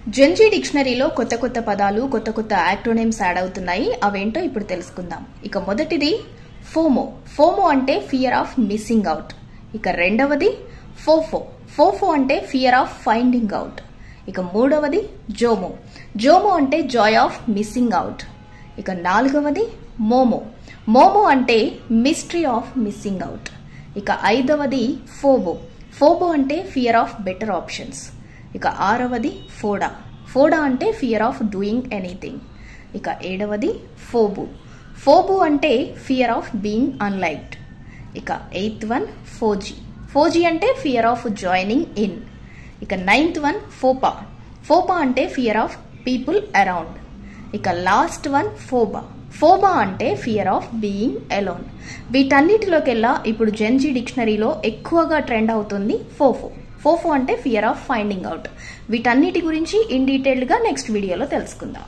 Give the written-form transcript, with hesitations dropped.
Gen Z డిక్షనరీలో కొత్త కొత్త పదాలు కొత్త కొత్త యాక్రోనిమ్స్ యాడ్ అవుతున్నాయి. అవేంటో ఇప్పుడు తెలుసుకుందాం. ఇక మొదటిది ఫోమో. ఫోమో అంటే ఫియర్ ఆఫ్ మిస్సింగ్ అవుట్. ఇక రెండవది ఫోఫో. ఫోఫో అంటే ఫియర్ ఆఫ్ ఫైండింగ్ అవుట్. ఇక మూడవది జోమో. జోమో అంటే జాయ్ ఆఫ్ మిస్సింగ్ అవుట్. ఇక నాలుగవది మోమో. మోమో అంటే మిస్టరీ ఆఫ్ మిస్సింగ్ అవుట్. ఇక ఐదవది ఫోబో. ఫోబో అంటే ఫియర్ ఆఫ్ బెటర్ ఆప్షన్స్. ఇక ఆరవది ఫోడా. ఫోడా అంటే ఫియర్ ఆఫ్ డూయింగ్ ఎనీథింగ్. ఇక ఏడవది ఫోబు. ఫోబు అంటే ఫియర్ ఆఫ్ బీయింగ్ అన్లైక్డ్. ఇక ఎయిత్ వన్ ఫోజీ. ఫోజీ అంటే ఫియర్ ఆఫ్ జాయినింగ్ ఇన్. ఇక నైన్త్ వన్ ఫోపా. ఫోపా అంటే ఫియర్ ఆఫ్ పీపుల్ అరౌండ్. ఇక లాస్ట్ వన్ ఫోబా. ఫోబా అంటే ఫియర్ ఆఫ్ బీయింగ్ అలోన్. వీటన్నిటిలోకెల్లా ఇప్పుడు జెన్జీ డిక్షనరీలో ఎక్కువగా ట్రెండ్ అవుతుంది ఫోఫో. ఫోఫో అంటే ఫియర్ ఆఫ్ ఫైండింగ్ అవుట్. వీటన్నిటి గురించి ఇన్ డీటెయిల్డ్గా నెక్స్ట్ వీడియోలో తెలుసుకుందాం.